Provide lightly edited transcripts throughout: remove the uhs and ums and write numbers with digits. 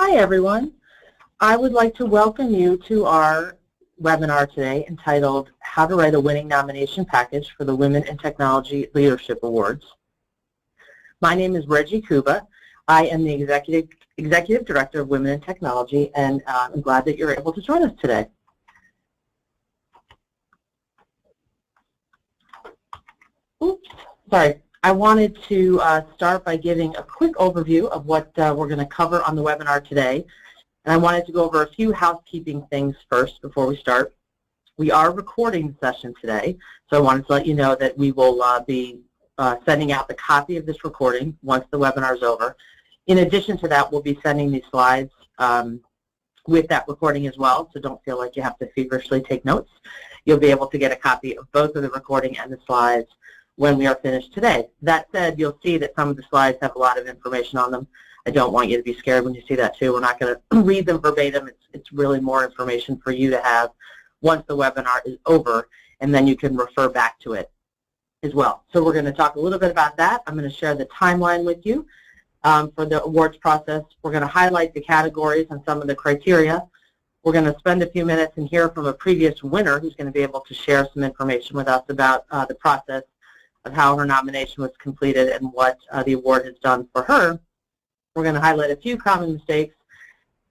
Hi everyone. I would like to welcome you to our webinar today entitled How to Write a Winning Nomination Package for the Women in Technology Leadership Awards. My name is Reggie Kuba. I am the Executive Director of Women in Technology, and I'm glad that you're able to join us today. Oops, sorry. I wanted to start by giving a quick overview of what we're going to cover on the webinar today. And I wanted to go over a few housekeeping things first before we start. We are recording the session today, so I wanted to let you know that we will be sending out the copy of this recording once the webinar is over. In addition to that, we'll be sending these slides with that recording as well, so don't feel like you have to feverishly take notes. You'll be able to get a copy of both of the recording and the slides when we are finished today. That said, you'll see that some of the slides have a lot of information on them. I don't want you to be scared when you see that too. We're not going to read them verbatim. It's really more information for you to have once the webinar is over, and then you can refer back to it as well. So we're going to talk a little bit about that. I'm going to share the timeline with you for the awards process. We're going to highlight the categories and some of the criteria. We're going to spend a few minutes and hear from a previous winner who's going to be able to share some information with us about the process of how her nomination was completed and what the award has done for her. We're going to highlight a few common mistakes,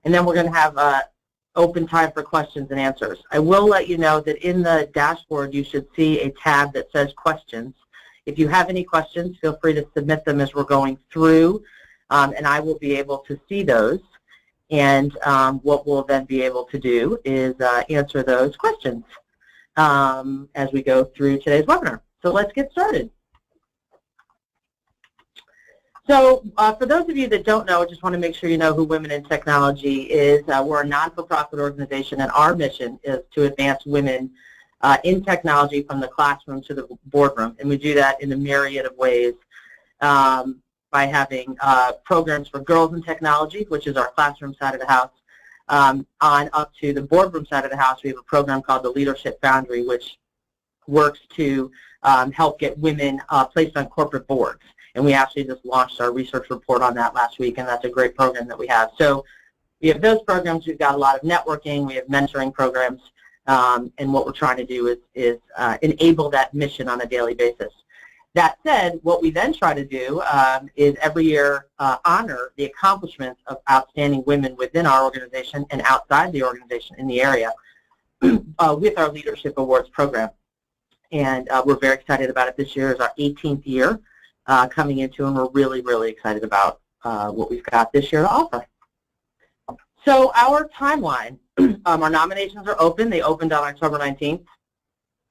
and then we're going to have open time for questions and answers. I will let you know that in the dashboard you should see a tab that says questions. If you have any questions, feel free to submit them as we're going through, and I will be able to see those. And what we'll then be able to do is answer those questions as we go through today's webinar. So let's get started. So for those of you that don't know, I just want to make sure you know who Women in Technology is. We're a non-for-profit organization, and our mission is to advance women in technology from the classroom to the boardroom. And we do that in a myriad of ways by having programs for girls in technology, which is our classroom side of the house, on up to the boardroom side of the house. We have a program called the Leadership Foundry, which works to help get women placed on corporate boards. And we actually just launched our research report on that last week, and that's a great program that we have. So we have those programs. We've got a lot of networking. We have mentoring programs. And what we're trying to do is enable that mission on a daily basis. That said, what we then try to do is every year honor the accomplishments of outstanding women within our organization and outside the organization in the area with our Leadership Awards program. And we're very excited about it. This year is our 18th year coming into, and we're really, really excited about what we've got this year to offer. So our timeline, our nominations are open. They opened on October 19th.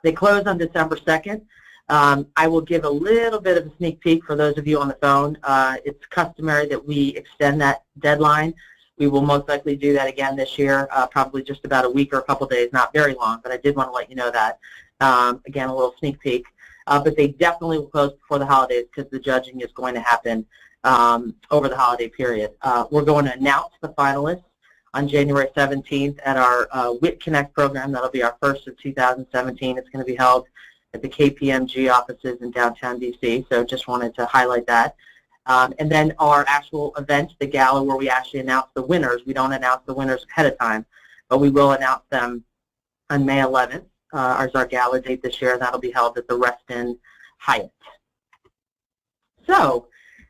They close on December 2nd. I will give a little bit of a sneak peek for those of you on the phone. It's customary that we extend that deadline. We will most likely do that again this year, probably just about a week or a couple days, not very long, but I did want to let you know that. Again, a little sneak peek. But they definitely will close before the holidays because the judging is going to happen over the holiday period. We're going to announce the finalists on January 17th at our WIT Connect program. That'll be our first of 2017. It's going to be held at the KPMG offices in downtown DC, so just wanted to highlight that. And then our actual event, the gala, where we actually announce the winners. We don't announce the winners ahead of time, but we will announce them on May 11th. Is our gala date this year, and that'll be held at the Reston Hyatt. So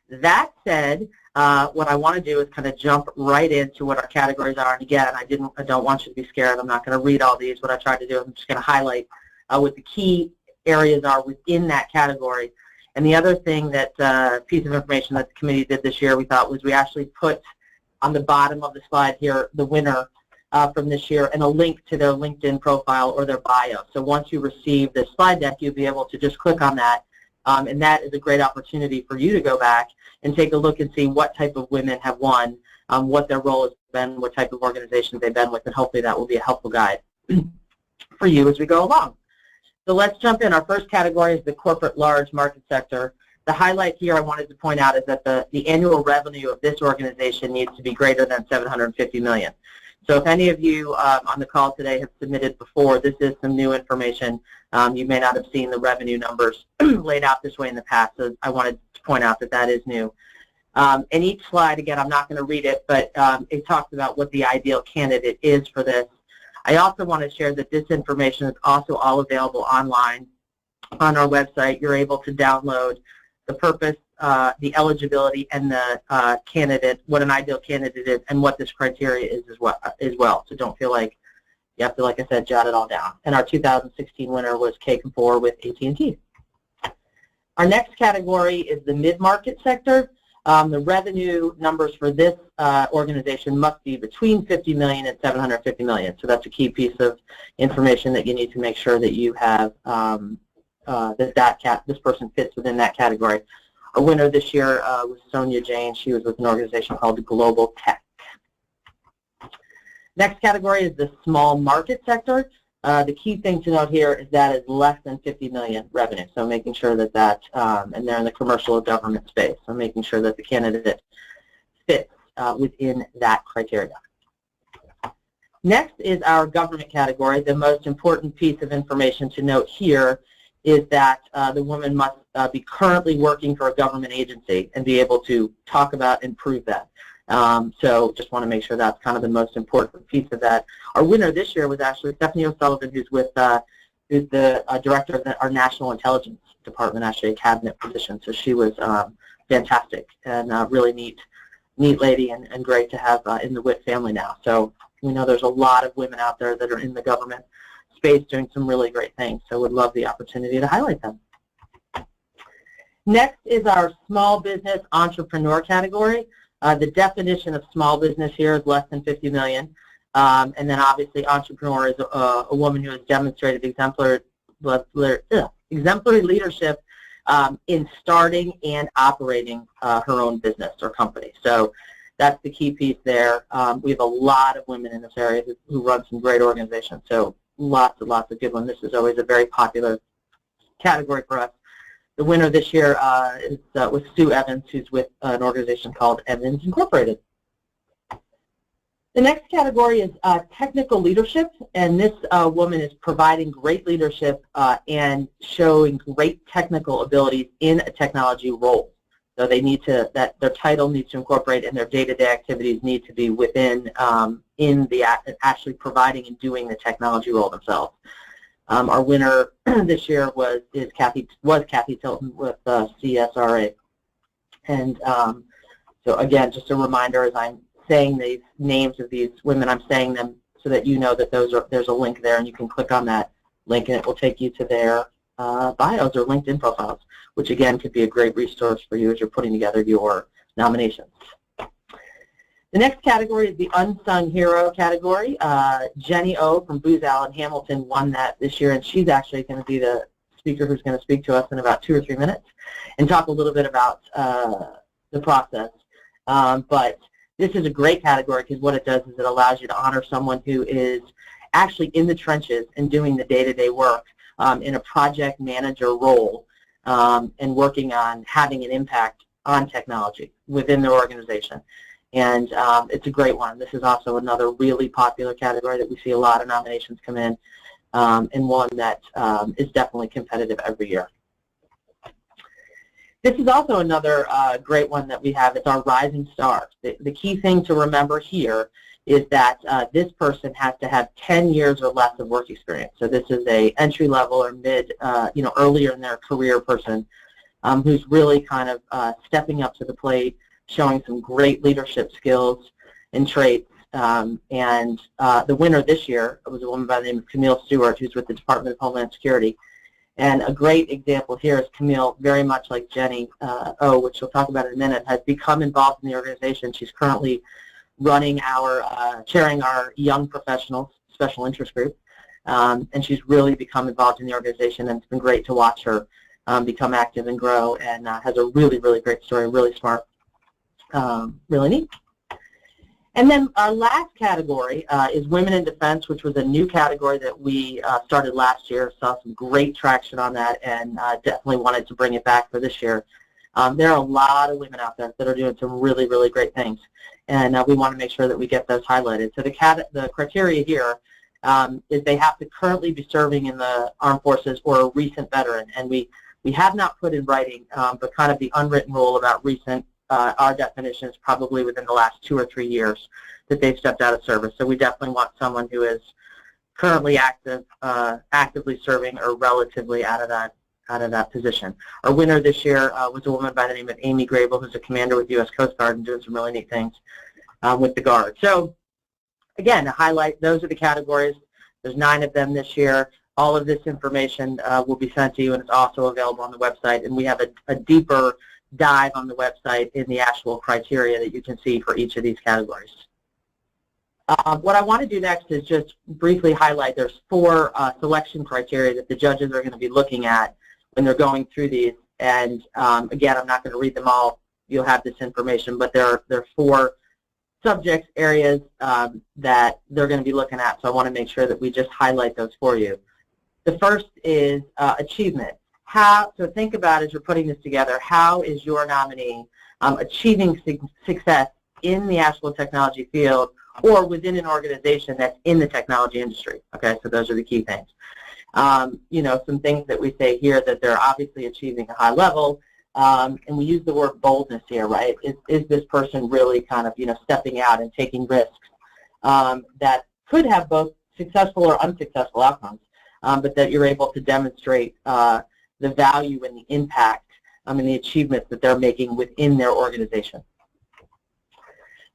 that said, what I want to do is kind of jump right into what our categories are. And again, I don't want you to be scared. I'm not going to read all these. What I tried to do, I'm just going to highlight what the key areas are within that category. And the other thing that piece of information that the committee did this year, we thought was we actually put on the bottom of the slide here the winner from this year and a link to their LinkedIn profile or their bio. So once you receive this slide deck, you'll be able to just click on that, and that is a great opportunity for you to go back and take a look and see what type of women have won, what their role has been, what type of organizations they've been with, and hopefully that will be a helpful guide for you as we go along. So let's jump in. Our first category is the corporate large market sector. The highlight here I wanted to point out is that the annual revenue of this organization needs to be greater than $750 million. So if any of you on the call today have submitted before, this is some new information. You may not have seen the revenue numbers laid out this way in the past, so I wanted to point out that that is new. And each slide, again, I'm not going to read it, but it talks about what the ideal candidate is for this. I also want to share that this information is also all available online on our website. You're able to download the purpose, the eligibility, and the candidate, what an ideal candidate is, and what this criteria is as well. So don't feel like you have to, like I said, jot it all down. And our 2016 winner was K4 with AT&T. Our next category is the mid-market sector. The revenue numbers for this organization must be between $50 million and $750 million. So that's a key piece of information that you need to make sure that you have this person fits within that category. Our winner this year was Sonia Jane. She was with an organization called Global Tech. Next category is the small market sector. The key thing to note here is that is less than 50 million revenue. So making sure that and they're in the commercial or government space. So making sure that the candidate fits within that criteria. Next is our government category. The most important piece of information to note here is that the woman must be currently working for a government agency and be able to talk about and prove that. So just want to make sure that's kind of the most important piece of that. Our winner this year was actually Stephanie O'Sullivan, who's who's the director of our National Intelligence Department, actually a cabinet position. So she was fantastic and really neat lady and great to have in the Witt family now. So we know there's a lot of women out there that are in the government space doing some really great things. So would love the opportunity to highlight them. Next is our small business entrepreneur category. The definition of small business here is less than 50 million. And then obviously entrepreneur is a woman who has demonstrated exemplary leadership in starting and operating her own business or company. So that's the key piece there. We have a lot of women in this area who run some great organizations. So lots and lots of good ones. This is always a very popular category for us. The winner this year was Sue Evans, who's with an organization called Evans Incorporated. The next category is technical leadership, and this woman is providing great leadership and showing great technical abilities in a technology role. So they need to, their title needs to incorporate, and their day-to-day activities need to be within actually providing and doing the technology role themselves. Our winner this year was Kathy Tilton with CSRA. And so again, just a reminder, as I'm saying these names of these women, I'm saying them so that you know that there's a link there, and you can click on that link, and it will take you to their bios or LinkedIn profiles, which again could be a great resource for you as you're putting together your nominations. The next category is the unsung hero category. Jenny O from Booz Allen Hamilton won that this year, and she's actually going to be the speaker who's going to speak to us in about 2 or 3 minutes and talk a little bit about the process. But this is a great category because what it does is it allows you to honor someone who is actually in the trenches and doing the day-to-day work in a project manager role and working on having an impact on technology within their organization. And it's a great one. This is also another really popular category that we see a lot of nominations come in, and one that is definitely competitive every year. This is also another great one that we have. It's our Rising Stars. The key thing to remember here is that this person has to have 10 years or less of work experience. So this is a entry-level or mid, earlier in their career person who's really kind of stepping up to the plate, showing some great leadership skills and traits. And the winner this year was a woman by the name of Camille Stewart, who's with the Department of Homeland Security. And a great example here is Camille, very much like Jenny O, which we'll talk about in a minute, has become involved in the organization. She's currently running chairing our Young Professionals Special Interest Group. And she's really become involved in the organization, and it's been great to watch her become active and grow, and has a really, really great story, really smart. Really neat. And then our last category is Women in Defense, which was a new category that we started last year. Saw some great traction on that, and definitely wanted to bring it back for this year. There are a lot of women out there that are doing some really, really great things, and we want to make sure that we get those highlighted. So the criteria here is they have to currently be serving in the armed forces or a recent veteran, and we have not put in writing, but kind of the unwritten rule about recent our definition is probably within the last 2 or 3 years that they've stepped out of service. So we definitely want someone who is currently actively serving or relatively out of that position. Our winner this year was a woman by the name of Amy Grable, who's a commander with the U.S. Coast Guard and doing some really neat things with the Guard. So again, to highlight, those are the categories. There's 9 of them this year. All of this information will be sent to you, and it's also available on the website. And we have a deeper dive on the website in the actual criteria that you can see for each of these categories. What I want to do next is just briefly highlight there's 4 selection criteria that the judges are going to be looking at when they're going through these. And again, I'm not going to read them all. You'll have this information, but there are 4 subject areas that they're going to be looking at, so I want to make sure that we just highlight those for you. The first is achievement. So think about, as you're putting this together, how is your nominee achieving success in the actual technology field or within an organization that's in the technology industry? Okay, so those are the key things. You know, some things that we say here, that they're obviously achieving a high level, and we use the word boldness here, right? Is this person really kind of, you know, stepping out and taking risks that could have both successful or unsuccessful outcomes, but that you're able to demonstrate the value and the impact and the achievements that they're making within their organization.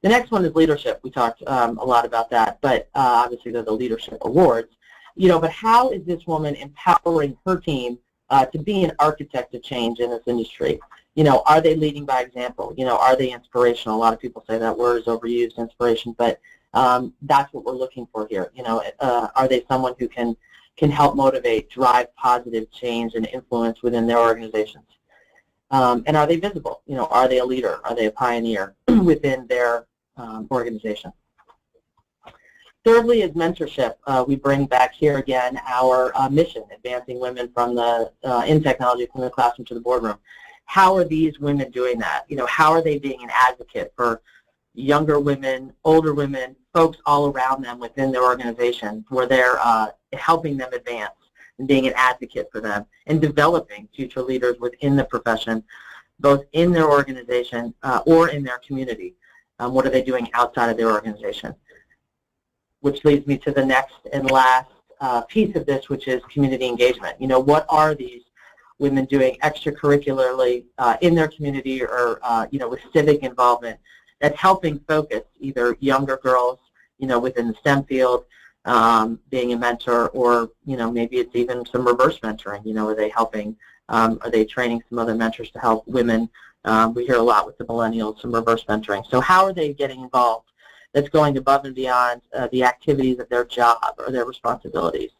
The next one is leadership. We talked a lot about that, but obviously they're the leadership awards. You know, but how is this woman empowering her team to be an architect of change in this industry? You know, are they leading by example? You know, are they inspirational? A lot of people say that word is overused, inspiration, but that's what we're looking for here. You know, are they someone who can help motivate, drive positive change and influence within their organizations? And are they visible? You know, are they a leader? Are they a pioneer within their organization? Thirdly is mentorship. We bring back here again our mission, advancing women from in technology from the classroom to the boardroom. How are these women doing that? You know, how are they being an advocate for younger women, older women, folks all around them within their organization, where they're helping them advance and being an advocate for them and developing future leaders within the profession, both in their organization or in their community? What are they doing outside of their organization? Which leads me to the next and last piece of this, which is community engagement. You know, what are these women doing extracurricularly in their community or, you know, with civic involvement that's helping focus either younger girls, you know, within the STEM field, being a mentor, or, you know, maybe it's even some reverse mentoring. You know, are they helping, are they training some other mentors to help women? We hear a lot with the millennials, some reverse mentoring. So how are they getting involved that's going above and beyond the activities of their job or their responsibilities?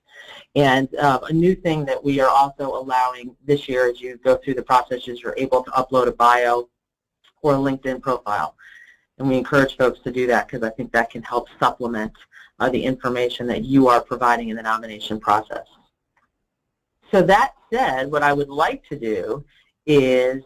And a new thing that we are also allowing this year as you go through the process is you're able to upload a bio or a LinkedIn profile. And we encourage folks to do that because I think that can help supplement the information that you are providing in the nomination process. So that said, what I would like to do is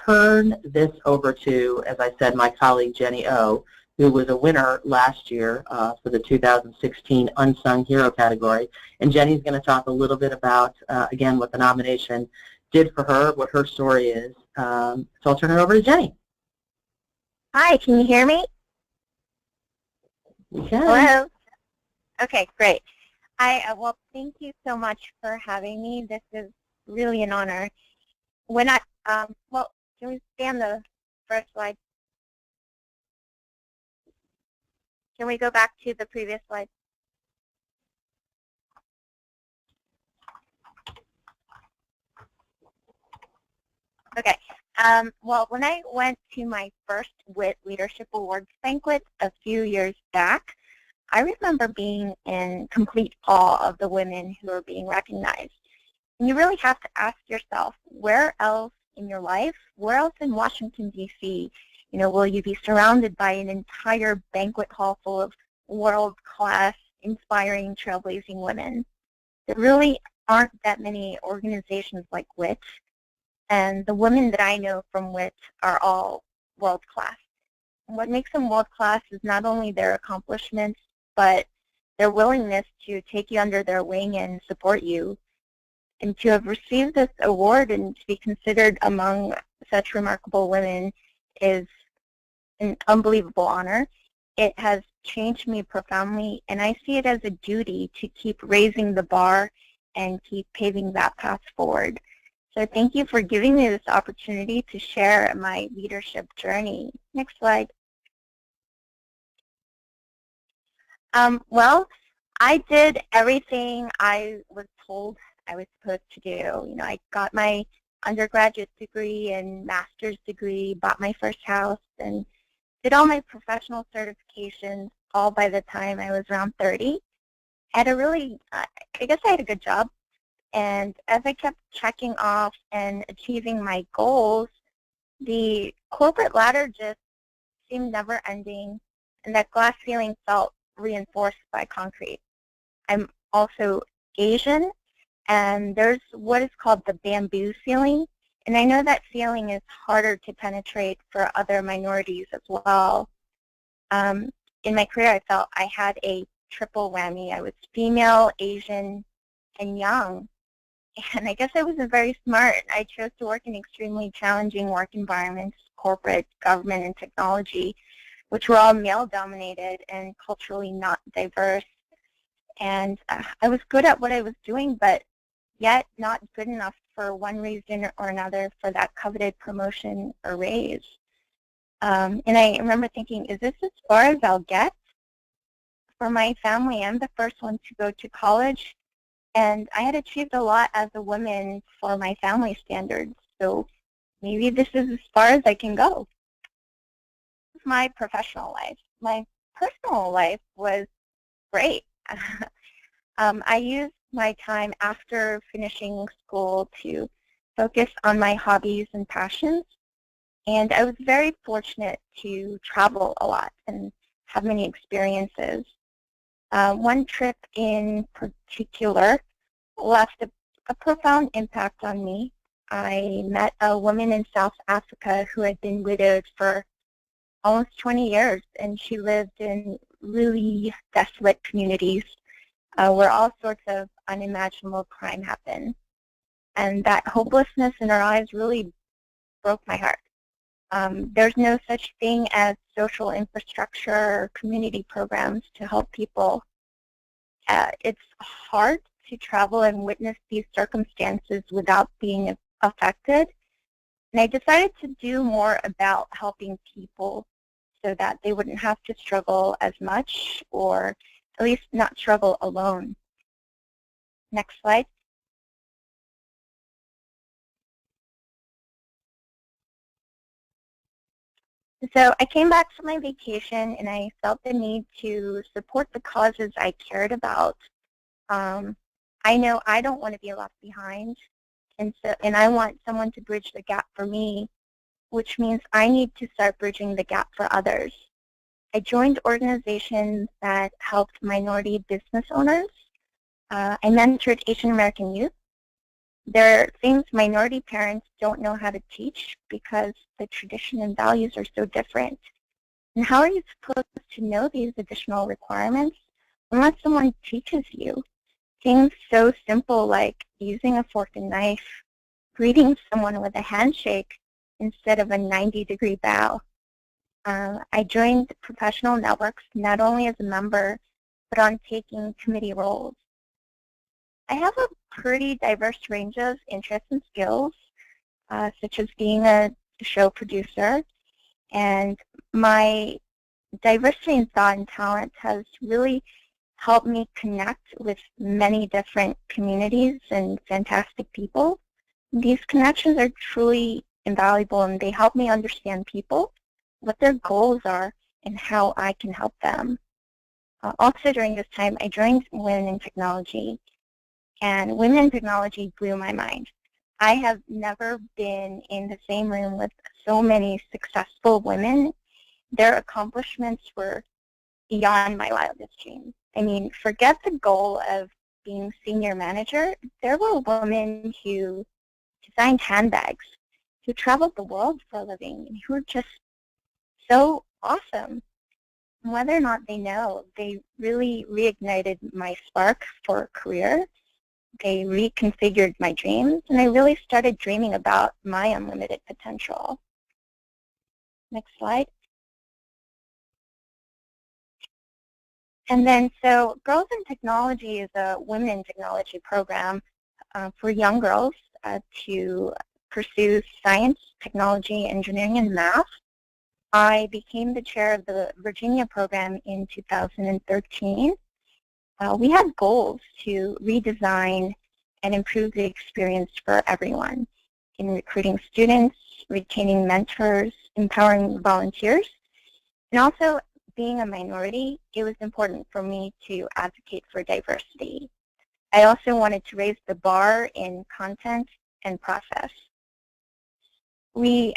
turn this over to, as I said, my colleague Jenny O, who was a winner last year for the 2016 Unsung Hero category. And Jenny's going to talk a little bit about, again, what the nomination did for her, what her story is. So I'll turn it over to Jenny. Hi, can you hear me? We can. Hello. Okay, great. Well, thank you so much for having me. This is really an honor. When well, can we stand the first slide? Can we go back to the previous slide? Okay. Well, when I went to my first WIT Leadership Awards banquet a few years back, I remember being in complete awe of the women who are being recognized. And you really have to ask yourself, where else in your life, where else in Washington, D.C., you know, will you be surrounded by an entire banquet hall full of world-class, inspiring, trailblazing women? There really aren't that many organizations like WIT, and the women that I know from WIT are all world-class. And what makes them world-class is not only their accomplishments, but their willingness to take you under their wing and support you. And to have received this award and to be considered among such remarkable women is an unbelievable honor. It has changed me profoundly, and I see it as a duty to keep raising the bar and keep paving that path forward. So thank you for giving me this opportunity to share my leadership journey. Next slide. Well, I did everything I was told I was supposed to do. You know, I got my undergraduate degree and master's degree, bought my first house, and did all my professional certifications all by the time I was around 30. I had a really, I guess I had a good job. And as I kept checking off and achieving my goals, the corporate ladder just seemed never ending, and that glass ceiling felt reinforced by concrete. I'm also Asian, and there's what is called the bamboo ceiling, and I know that ceiling is harder to penetrate for other minorities as well. In my career, I felt I had a triple whammy. I was female, Asian, and young. And I guess I wasn't very smart. I chose to work in extremely challenging work environments, corporate, government, and technology, which were all male-dominated and culturally not diverse. And I was good at what I was doing, but yet not good enough for one reason or another for that coveted promotion or raise. And I remember thinking, is this as far as I'll get? For my family, I'm the first one to go to college, and I had achieved a lot as a woman for my family standards, so maybe this is as far as I can go. My professional life. My personal life was great. I used my time after finishing school to focus on my hobbies and passions, and I was very fortunate to travel a lot and have many experiences. One trip in particular left a profound impact on me. I met a woman in South Africa who had been widowed for almost 20 years, and she lived in really desolate communities where all sorts of unimaginable crime happened. And that hopelessness in her eyes really broke my heart. There's no such thing as social infrastructure or community programs to help people. It's hard to travel and witness these circumstances without being affected. And I decided to do more about helping people so that they wouldn't have to struggle as much, or at least not struggle alone. Next slide. So I came back from my vacation, and I felt the need to support the causes I cared about. I know I don't want to be left behind, and I want someone to bridge the gap for me, which means I need to start bridging the gap for others. I joined organizations that helped minority business owners. I mentored Asian American youth. There are things minority parents don't know how to teach because the tradition and values are so different. And how are you supposed to know these additional requirements unless someone teaches you? Things so simple like using a fork and knife, greeting someone with a handshake instead of a 90-degree bow. I joined professional networks not only as a member, but on taking committee roles. I have a pretty diverse range of interests and skills, such as being a show producer, and my diversity in thought and talent has really helped me connect with many different communities and fantastic people. These connections are truly invaluable, and they help me understand people, what their goals are, and how I can help them. Also during this time, I joined Women in Technology, and Women in Technology blew my mind. I have never been in the same room with so many successful women. Their accomplishments were beyond my wildest dreams. I mean, forget the goal of being senior manager. There were women who designed handbags, who traveled the world for a living, and who were just so awesome. And whether or not they know, they really reignited my spark for a career. They reconfigured my dreams, and I really started dreaming about my unlimited potential. Next slide. And then, so Girls in Technology is a Women in Technology program for young girls to pursue science, technology, engineering, and math. I became the chair of the Virginia program in 2013. We had goals to redesign and improve the experience for everyone in recruiting students, retaining mentors, empowering volunteers, and also being a minority, it was important for me to advocate for diversity. I also wanted to raise the bar in content and process. We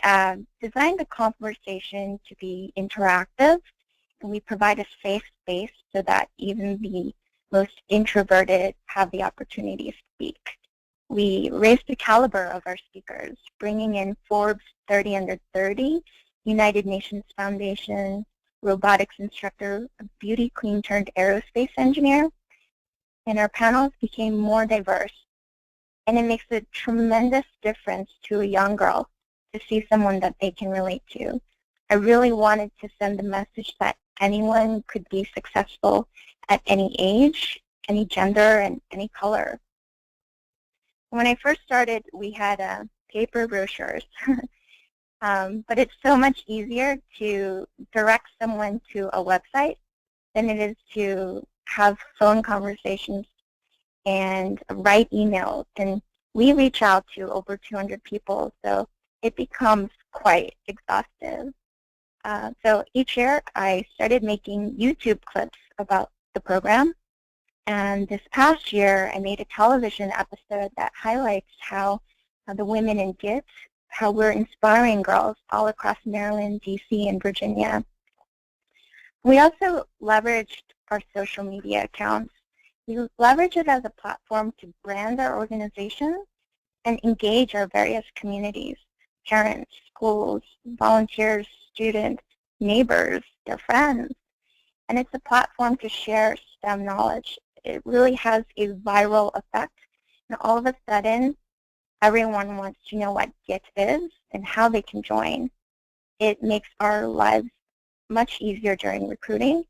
designed the conversation to be interactive, and we provide a safe space so that even the most introverted have the opportunity to speak. We raised the caliber of our speakers, bringing in Forbes 30 Under 30, United Nations Foundation, robotics instructor, a beauty queen turned aerospace engineer, and our panels became more diverse. And it makes a tremendous difference to a young girl to see someone that they can relate to. I really wanted to send the message that anyone could be successful at any age, any gender, and any color. When I first started, we had paper brochures. But it's so much easier to direct someone to a website than it is to have phone conversations and write emails. And we reach out to over 200 people, so it becomes quite exhaustive. So each year I started making YouTube clips about the program. And this past year I made a television episode that highlights how the women in GIT, how we're inspiring girls all across Maryland, DC, and Virginia. We also leveraged our social media accounts. We leverage it as a platform to brand our organization and engage our various communities, parents, schools, volunteers, students, neighbors, their friends. And it's a platform to share STEM knowledge. It really has a viral effect. And all of a sudden, everyone wants to know what GIT is and how they can join. It makes our lives much easier during recruiting.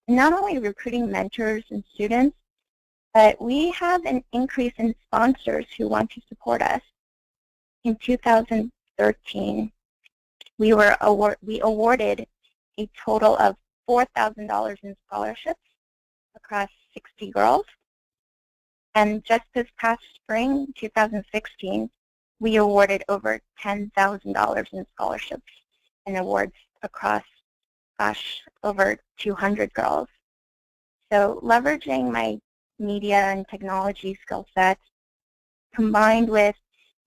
Not only recruiting mentors and students, but we have an increase in sponsors who want to support us. In 2013, we awarded a total of $4,000 in scholarships across 60 girls. And just this past spring, 2016, we awarded over $10,000 in scholarships and awards across, over 200 girls. So leveraging my media and technology skill sets combined with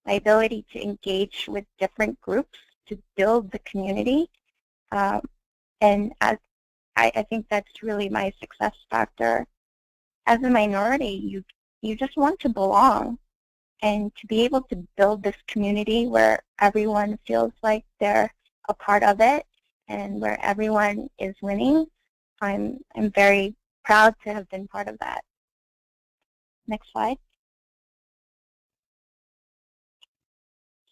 my ability to engage with different groups to build the community, and I think that's really my success factor. As a minority, you just want to belong, and to be able to build this community where everyone feels like they're a part of it and where everyone is winning, I'm very proud to have been part of that. Next slide.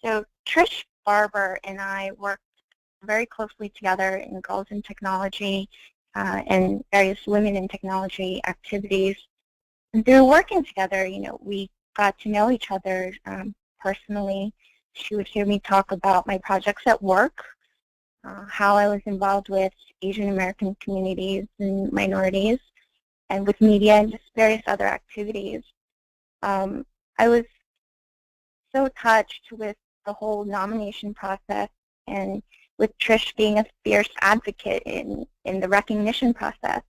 So Trish Barber and I worked very closely together in Girls in Technology and various Women in Technology activities. And through working together, we got to know each other personally. She would hear me talk about my projects at work, how I was involved with Asian American communities and minorities, and with media and just various other activities. I was so touched with the whole nomination process, and with Trish being a fierce advocate in the recognition process.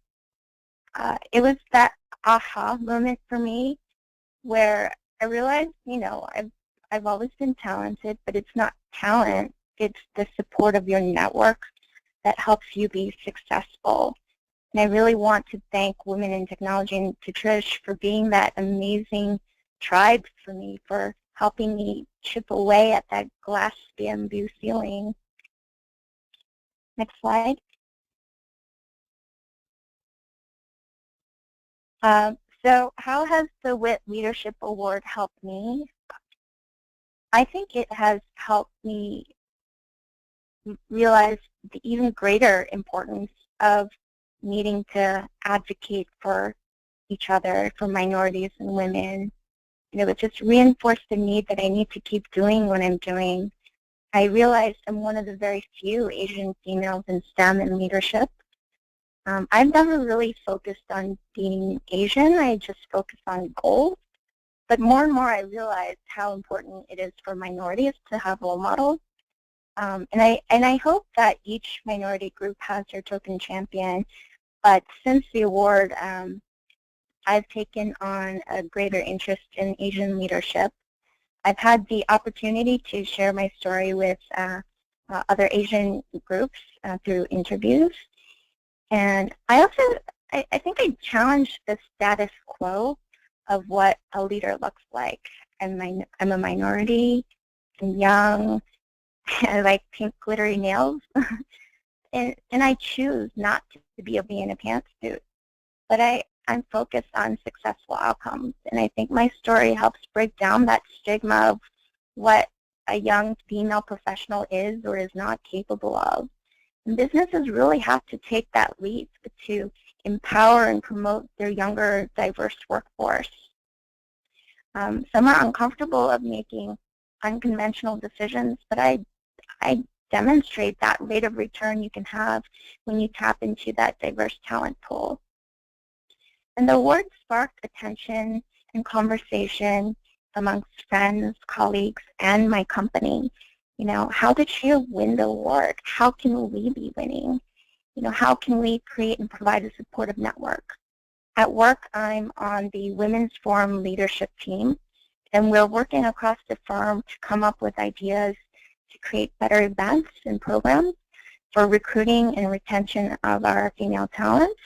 It was that aha moment for me where I realized, I've always been talented, but it's not talent, it's the support of your network that helps you be successful. And I really want to thank Women in Technology and to Trish for being that amazing tribe for me, for helping me chip away at that glass bamboo ceiling. Next slide. So how has the WIT Leadership Award helped me? I think it has helped me realized the even greater importance of needing to advocate for each other, for minorities and women. It just reinforced the need that I need to keep doing what I'm doing. I realized I'm one of the very few Asian females in STEM and leadership. I've never really focused on being Asian. I just focused on goals. But more and more I realized how important it is for minorities to have role models. And I hope that each minority group has their token champion. But since the award, I've taken on a greater interest in Asian leadership. I've had the opportunity to share my story with other Asian groups through interviews. And I think I challenged the status quo of what a leader looks like. I'm a minority, I'm young, I like pink glittery nails, and I choose not to be in a pantsuit. But I'm focused on successful outcomes, and I think my story helps break down that stigma of what a young female professional is or is not capable of. And businesses really have to take that leap to empower and promote their younger, diverse workforce. Some are uncomfortable of making unconventional decisions, but I demonstrate that rate of return you can have when you tap into that diverse talent pool. And the award sparked attention and conversation amongst friends, colleagues, and my company. How did she win the award? How can we be winning? How can we create and provide a supportive network? At work, I'm on the Women's Forum leadership team, and we're working across the firm to come up with ideas to create better events and programs for recruiting and retention of our female talent.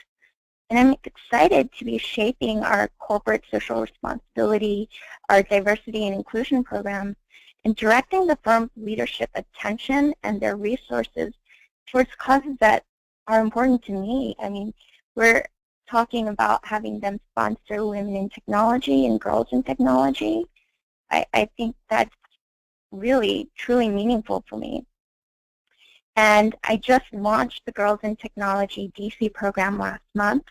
And I'm excited to be shaping our corporate social responsibility, our diversity and inclusion program, and directing the firm's leadership attention and their resources towards causes that are important to me. We're talking about having them sponsor women in technology and girls in technology. I think that's really, truly meaningful for me. And I just launched the Girls in Technology DC program last month.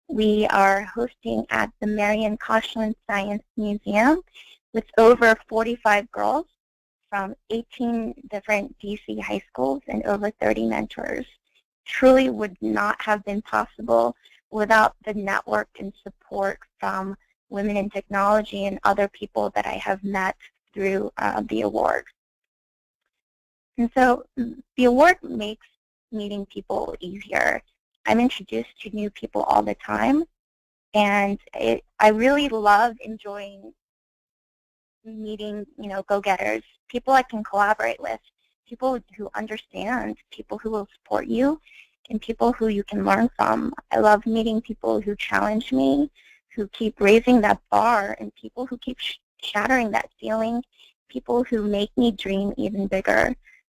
We are hosting at the Marion Koshland Science Museum with over 45 girls from 18 different DC high schools and over 30 mentors. Truly would not have been possible without the network and support from Women in Technology and other people that I have met through the award. And so the award makes meeting people easier. I'm introduced to new people all the time, and I really love enjoying meeting, go-getters, people I can collaborate with, people who understand, people who will support you, and people who you can learn from. I love meeting people who challenge me, who keep raising that bar, and people who keep shattering that ceiling, people who make me dream even bigger.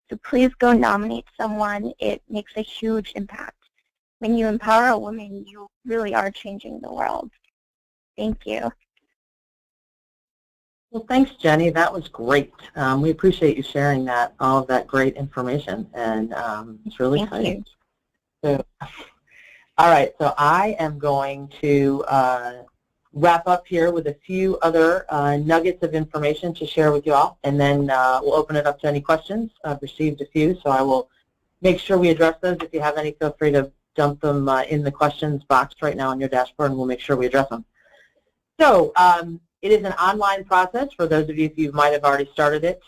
So please go nominate someone. It makes a huge impact. When you empower a woman, you really are changing the world. Thank you. Well, thanks, Jenny. That was great. We appreciate you sharing all of that great information, and it's really exciting. So, all right, so I am going to wrap up here with a few other nuggets of information to share with you all, and then we'll open it up to any questions. I've received a few, so I will make sure we address those. If you have any, feel free to dump them in the questions box right now on your dashboard, and we'll make sure we address them. So it is an online process. For those of you who might have already started it,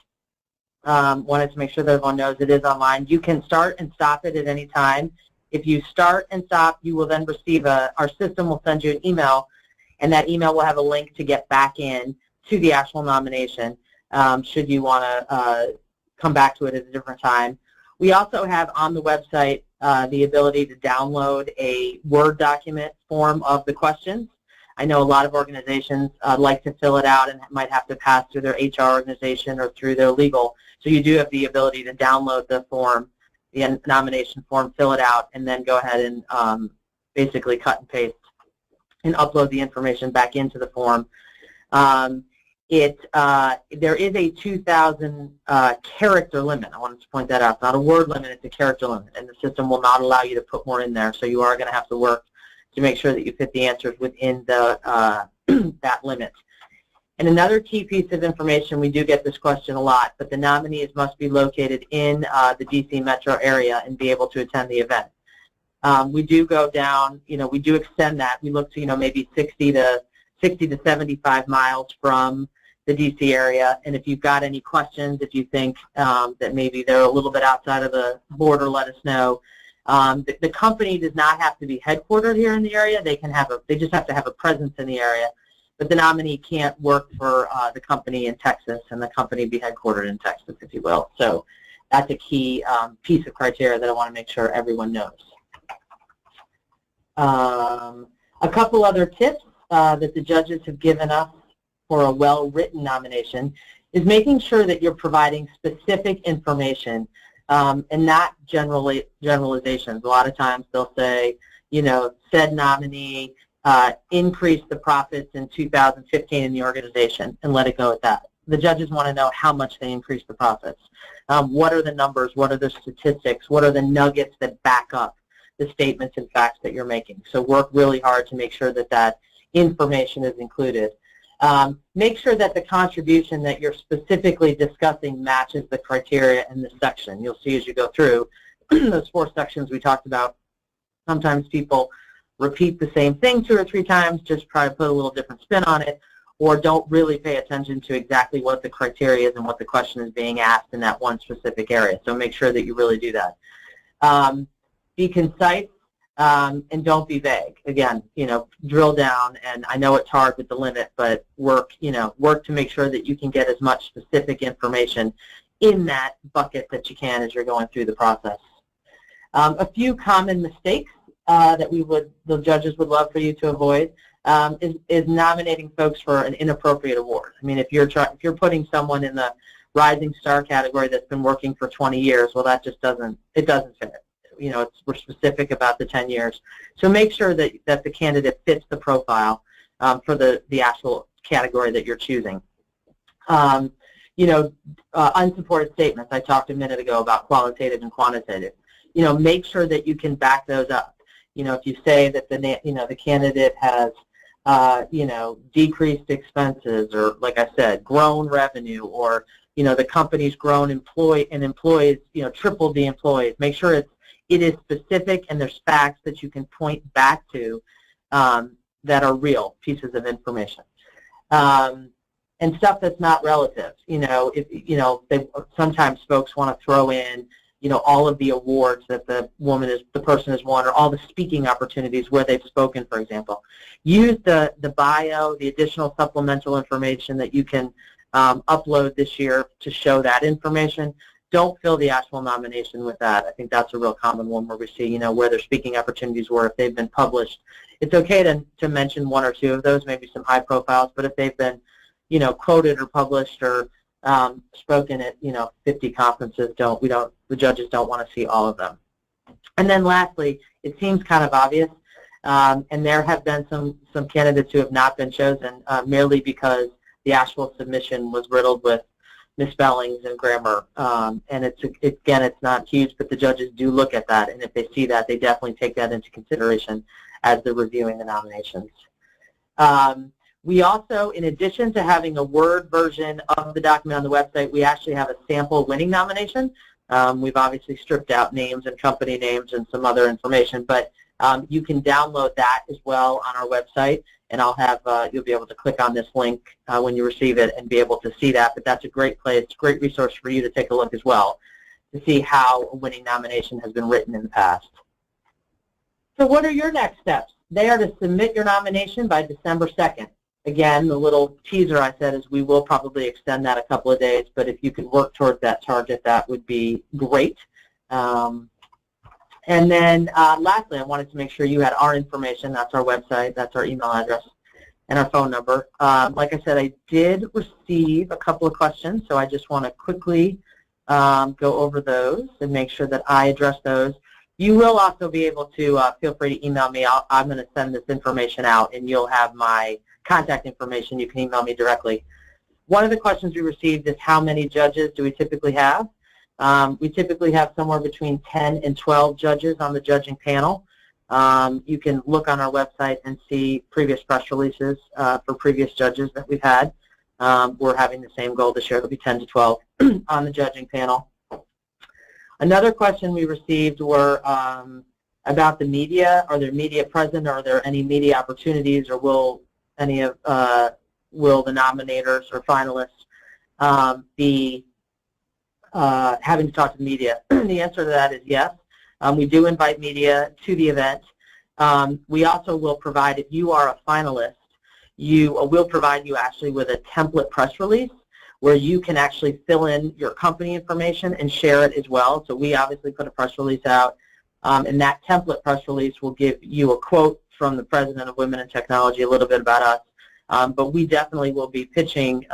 wanted to make sure that everyone knows it is online. You can start and stop it at any time. If you start and stop, you will then receive our system will send you an email, and that email will have a link to get back in to the actual nomination should you want to come back to it at a different time. We also have on the website the ability to download a Word document form of the questions. I know a lot of organizations like to fill it out and might have to pass through their HR organization or through their legal. So you do have the ability to download the form, the nomination form, fill it out, and then go ahead and basically cut and paste and upload the information back into the form. there is a 2,000 character limit. I wanted to point that out. It's not a word limit, it's a character limit, and the system will not allow you to put more in there, so you are going to have to work to make sure that you fit the answers within the that limit. And another key piece of information, we do get this question a lot, but the nominees must be located in the DC metro area and be able to attend the event. We do go down, we do extend that. We look to, maybe 60 to 75 miles from the DC area. And if you've got any questions, if you think that maybe they're a little bit outside of the border, let us know. The company does not have to be headquartered here in the area. They just have to have a presence in the area. But the nominee can't work for the company in Texas and the company be headquartered in Texas, if you will. So that's a key piece of criteria that I want to make sure everyone knows. A couple other tips that the judges have given us for a well-written nomination is making sure that you're providing specific information and not generalizations. A lot of times they'll say, said nominee increased the profits in 2015 in the organization and let it go at that. The judges want to know how much they increased the profits. What are the numbers? What are the statistics? What are the nuggets that back up the statements and facts that you're making? So work really hard to make sure that that information is included. Make sure that the contribution that you're specifically discussing matches the criteria in this section. You'll see as you go through those 4 sections we talked about, sometimes people repeat the same thing 2 or 3 times, just try to put a little different spin on it, or don't really pay attention to exactly what the criteria is and what the question is being asked in that one specific area. So make sure that you really do that. Be concise. And don't be vague. Again, drill down, and I know it's hard with the limit, but work to make sure that you can get as much specific information in that bucket that you can as you're going through the process. A few common mistakes that the judges would love for you to avoid is nominating folks for an inappropriate award. I mean, if you're putting someone in the rising star category that's been working for 20 years, well, that just doesn't fit. We're specific about the 10 years. So make sure that the candidate fits the profile for the actual category that you're choosing. Unsupported statements. I talked a minute ago about qualitative and quantitative. Make sure that you can back those up. If you say that the candidate has decreased expenses, or like I said, grown revenue, or the company's grown employees, tripled the employees. Make sure it is specific and there's facts that you can point back to that are real pieces of information. And stuff that's not relative. Sometimes folks want to throw in, all of the awards that the person has won, or all the speaking opportunities where they've spoken, for example. Use the bio, the additional supplemental information that you can upload this year to show that information. Don't fill the actual nomination with that. I think that's a real common one where we see, where their speaking opportunities were, if they've been published. It's okay to mention 1 or 2 of those, maybe some high profiles, but if they've been, quoted or published or spoken at, 50 conferences, the judges don't want to see all of them. And then lastly, it seems kind of obvious, and there have been some candidates who have not been chosen merely because the actual submission was riddled with misspellings and grammar, and it's not huge, but the judges do look at that, and if they see that, they definitely take that into consideration as they're reviewing the nominations. We also, in addition to having a Word version of the document on the website, we actually have a sample winning nomination. We've obviously stripped out names and company names and some other information, but you can download that as well on our website, and I'll have you'll be able to click on this link when you receive it and be able to see that. But that's a great place, great resource for you to take a look as well to see how a winning nomination has been written in the past. So what are your next steps? They are to submit your nomination by December 2nd. Again, the little teaser I said is we will probably extend that a couple of days, but if you could work towards that target, that would be great. And then lastly, I wanted to make sure you had our information. That's our website, that's our email address, and our phone number. Like I said, I did receive a couple of questions, so I just want to quickly go over those and make sure that I address those. You will also be able to feel free to email me. I'm going to send this information out, and you'll have my contact information. You can email me directly. One of the questions we received is how many judges do we typically have? We typically have somewhere between 10 and 12 judges on the judging panel. You can look on our website and see previous press releases for previous judges that we've had. We're having the same goal this year. It'll be 10 to 12 on the judging panel. Another question we received were about the media. Are there media present? Are there any media opportunities, or will any of will the nominators or finalists be having to talk to the media? The answer to that is yes. We do invite media to the event. We also will provide, if you are a finalist, we'll provide you actually with a template press release where you can actually fill in your company information and share it as well. So we obviously put a press release out, and that template press release will give you a quote from the President of Women in Technology, a little bit about us. But we definitely will be pitching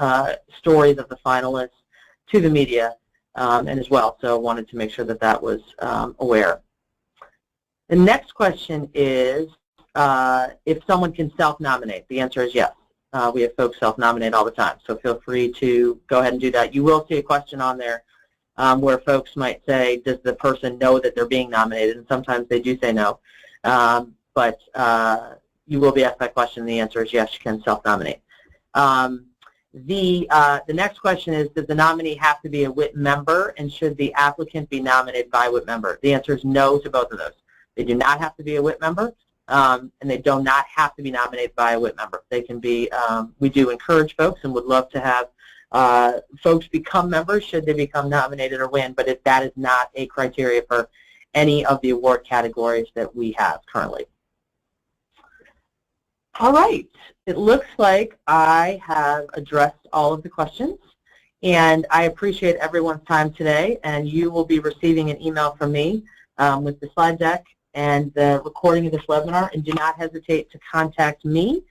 stories of the finalists to the media and as well. So I wanted to make sure that that was aware. The next question is if someone can self-nominate. The answer is yes. We have folks self-nominate all the time, so feel free to go ahead and do that. You will see a question on there where folks might say, does the person know that they're being nominated? And sometimes they do say no. But you will be asked that question, and the answer is yes, you can self-nominate. The next question is, does the nominee have to be a WIT member, and should the applicant be nominated by a WIT member? The answer is no to both of those. They do not have to be a WIT member, and they do not have to be nominated by a WIT member. They can be, we do encourage folks and would love to have folks become members should they become nominated or win, but if that is not a criteria for any of the award categories that we have currently. All right, it looks like I have addressed all of the questions, and I appreciate everyone's time today, and you will be receiving an email from me with the slide deck and the recording of this webinar, and do not hesitate to contact me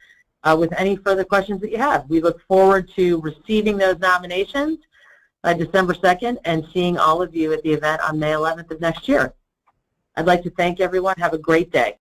with any further questions that you have. We look forward to receiving those nominations December 2nd and seeing all of you at the event on May 11th of next year. I'd like to thank everyone. Have a great day.